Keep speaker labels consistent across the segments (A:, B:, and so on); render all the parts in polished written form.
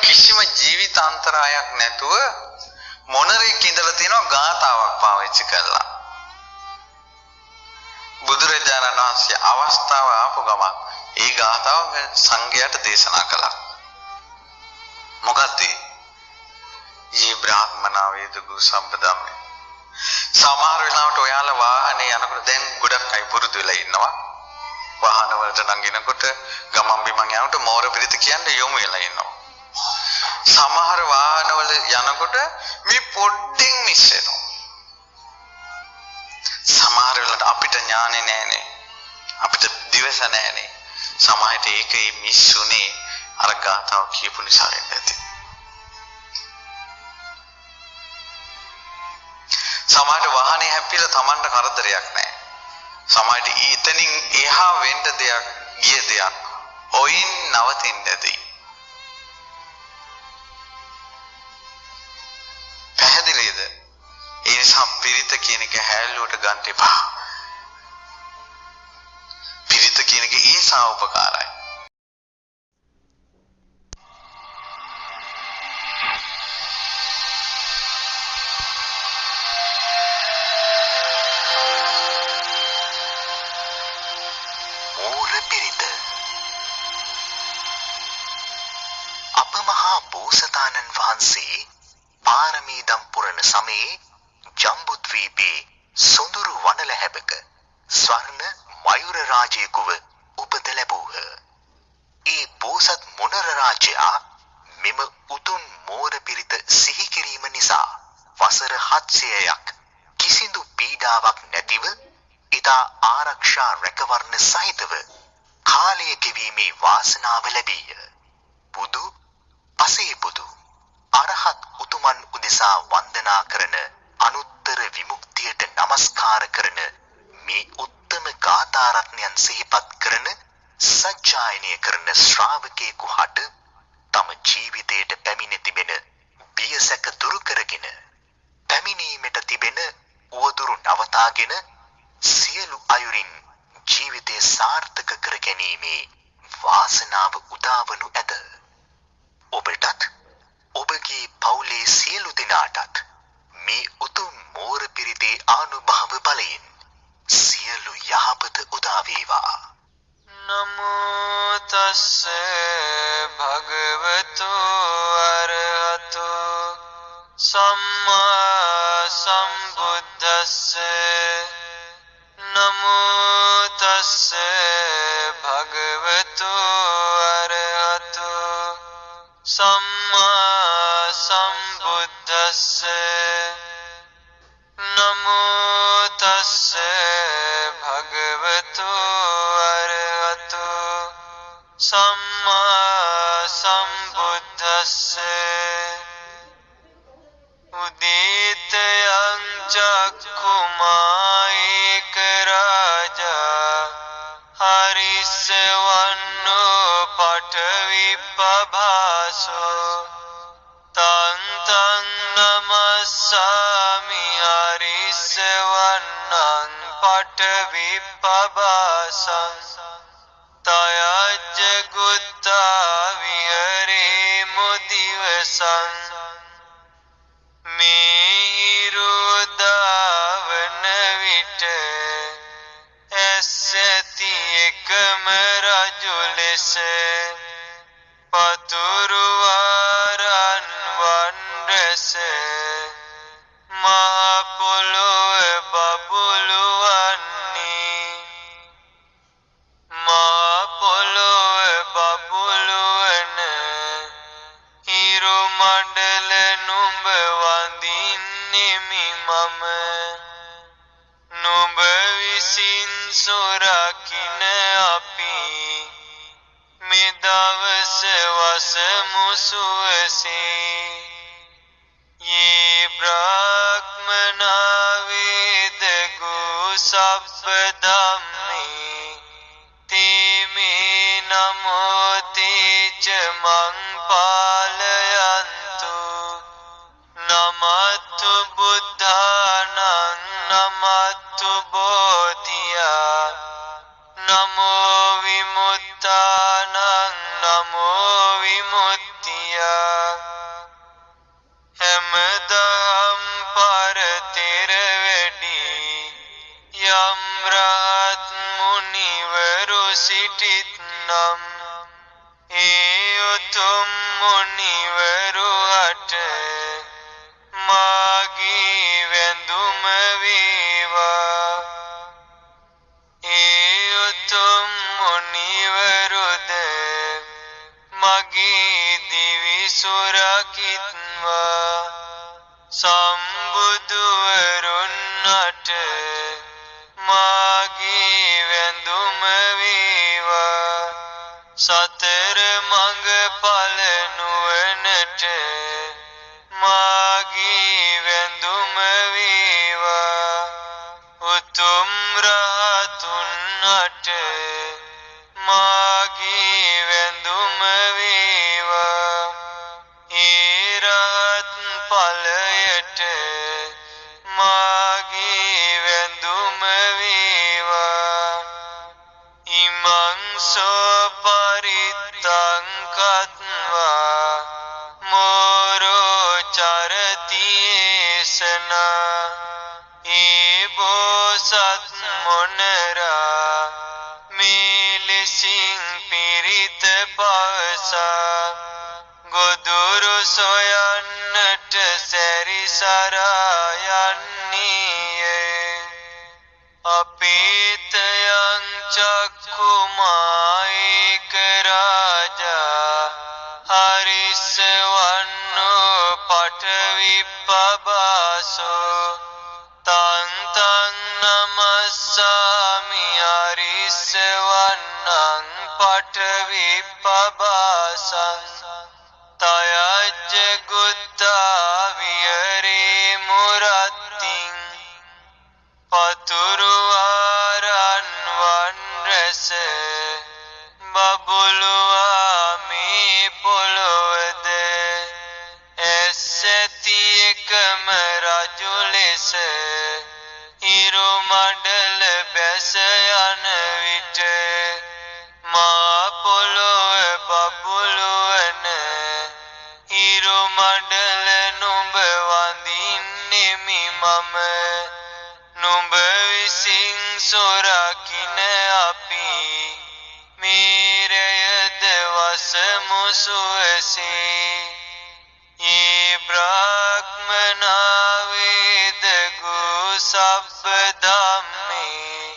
A: කිසිම ජීවිතාන්තරායක් නැතුව මොනරෙක් ඉඳලා තියෙනවා ගාතාවක් පාවිච්චි කරලා. බුදුරජාණන් වහන්සේ අවස්ථාව ආපු ගමන් ඒ ගාතාව සංඝයාට දේශනා කළා. මොකක්ද? යේ බ්‍රාහ්මනා වේදගු සම්පදම්මේ. සමහර වෙලාවට ඔයාලා වාහනේ යනකොට දැන් ගොඩක් අය පුරුදු වෙලා ඉන්නවා. වාහන වලට නංගිනකොට ගමන් බිමන් යනකොට මෝර පිරිත කියන්නේ යොමු වෙලා ඉන්නවා. සමහර වාහන වල යනකොට මේ පොඩ්ඩින් මිස් වෙනවා. සමහර වෙලාවට අපිට ඥානෙ නැහැනේ. අපිට දිවස නැහැනේ. සමහරට ඒකේ මිස්සුනේ අර ගාතාව කියපු නිසා වෙන්නේ. සමහරට වාහනේ හැප්පිලා Tamanට කරදරයක් නැහැ. සමහරට ඊතනින් එහා වෙන්න දෙයක් ගිය දෙයක් ඔයින් නවතින්නදී. පැහැදිලිද? ඒ නිසා පිරිත කියන එක හැල්ලුවට ගන්න එපා. පිරිත කියන එක ඊසා උපකාරයි.
B: බෝසතාණන් වහන්සේ පාරමී දම් පුරන සමයේ ජම්බුද්වීපේ සොඳුරු වනලැහැබක ස්වර්ණ මයුර රාජයෙකුව උපත ලැබූහ. ඒ බෝසත් මොනර රාජයා මෙම උතුම් මෝර පිරිත සිහි කිරීම නිසා වසර 700ක් කිසිදු පීඩාවක් නැතිව ඉතා ආරක්ෂා රැකවරණ සහිතව කාලය ගෙවීමේ වාසනාව ලැබීය. බුදු පසේ බුදු අරහත් උතුමන් උදෙසා වන්දනා කරන අනුත්තර විමුක්තියට নমස්කාර කරන මේ උත්තම ගාථා රත්නයන් සිහිපත් කරන සජ්ජායනය කරන ශ්‍රාවකයෙකු හට තම ජීවිතයට පැමිණ තිබෙන බියසැක දුරු කරගෙන පැමිණීමට තිබෙන උවදුරු නවතාගෙන සියලු අයුරින් ජීවිතය සාර්ථක කර ගැනීමේ වාසනාව උදාවනු ඇත. ඔබටත් ඔබගේ පවුලේ සියලු දෙනාටත් මේ උතුම් මෝර පිරිතේ ආනුභාව බලයෙන් සියලු යහපත උදා වේවා.
C: නමෝ තස්ස භගවතු අරහතු සම්මා සම්බුද්දස්ස. නමෝ තස්ස භගවතු අරහතු සම්මා සම්බුද්දස්ස. නමෝ තස්ස භගවතු අරහතු සම්මා සම්බුද්දස්ස. උදීතයං චක්ඛුමායික රාජා හරිස්සවන්නෝ පඨවිප්පභාසෝ තං තං නමස්සාමි හරිස්සවන්නං පඨවිප්පභාසං තයජ්ජ ගුත්තා විහරේ මුදිවසං මේරුදාවන විට ඇසති එකම රජු ලෙස පතුරුවරන් වන් රැස මහ පොළොව බබළුවන්නේ. මහ පොළොව බබළුවන හිරු මඩල නුඹ වඳින්නෙමි මම. නුඹ විසින් සොරකින අපි මෙදවස වසමු සුවසේ. යේ බ්‍රාහ්මනා වේදගු සබ්බධම්මේ තේමේ නමෝ තේච මං පාලයන්තු. නමත්තු බුද්ධානං නමත්තු බෝධියා නමෝ විමුක්තානං නමෝ විමුක්තියා නම් ඒ උතුම් මුනිවරු අට මාගේ වැඳුම වේවා ඒ උතුම් මුනිවරුද මගේ දිවි සුරකිත්වා සම්බුදුවරුන් අට මාගේ වැඳුම වේවා සතර මඟ ඵල නුවණට මාගේ වැඳුම වේවා උතුම් රහතුන් අට මාගේ වැඳුම වේවා ඒ රහත් ඵලයට මාගේ වැඳුම වේවා ඉමං සෝ පරිත්තං කତ୍වා මෝරෝ චරති ඒසනා ඒ බෝසත් මොනරා මේ ලෙසින් පිරිත පවසා ගොදුරු සොයන්නට සැරිසරා යන්නේය අපේතයං චක්ඛුමායික රාජා හරිස්සවන්නෝ පඨවිප්පබාසෝ තං තං නමස්සාමි හරිස්සවන්නං පඨවිප්පබාසං තයජ්ජ ගුත්තා විහරේ මුරත්තිං පතුරුවාරන් වන් රැස බබළුවා මේ පොළොවද ඇසැති එකම රජු ලෙස හිරු මඩල බැස යන විට මා පොළොව බබළුවන හිරු මඩල නුඹ වඳින්නෙමි මම නුඹ විසින් සොරකින අපි මීරයද වසමු සුවසේ ඒ බ්‍රාහ්මනා වේද ගු සබ්බ ධම්මේ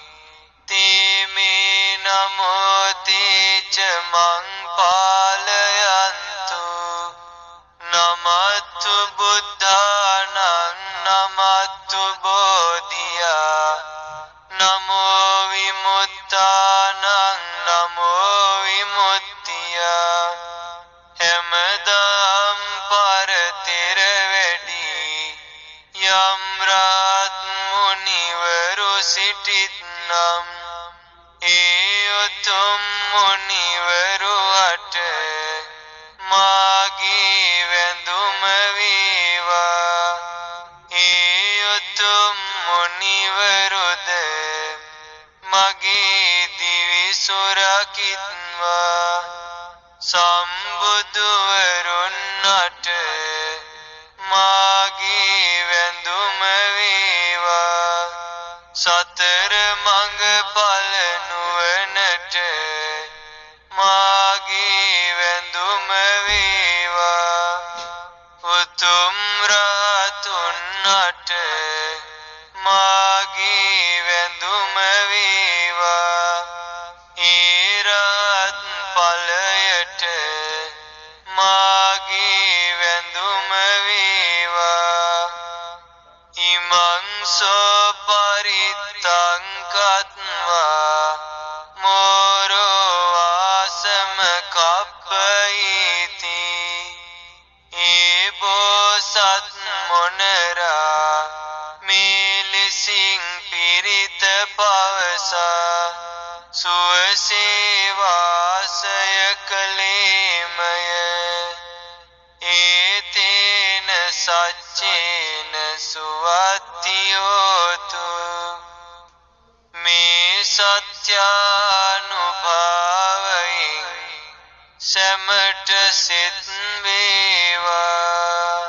C: තීමේ නමෝ තේච මං පාලයන්තු නමත්තු බුද්ධානං නමත්තු බෝධියා නමෝ විමුක්තානං නමෝ විමුක්තියා හැමදාම් පරතෙර වැඩි යම් රාත් මුනිවරු සිටිත්නම් ඒ උතුම් මුනිවරු අට මාගේ වැඳුම වේවා ඒ උතුම් මුනිවරුද මගේ දිවි සුරකිත්වා සම්බුදුවරුන් අට මාගේ වැඳුම වේවා සතර මඟ ඵල නුවණට මාගේ වැඳුම වේවා උතුම් රහතුන් අට මාගේ වැඳුම වේවා ඒ රහත් ඵලයට මාගේ වැඳුම වේවා ඉමං සෝ පරිත්තං කତ୍වා මෝරෝ ආසම කප්පයිති ඒ බෝසත් මොනරා මේ ලෙසින් පිරිත පවසා සුවසේ වාසය කළේමය ඒතේන සච්චේන සුවත්තියෝතු මේ සත්‍යානුභාවයෙන් සැමට සිත් වේවා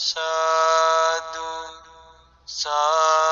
C: සාදු සාදු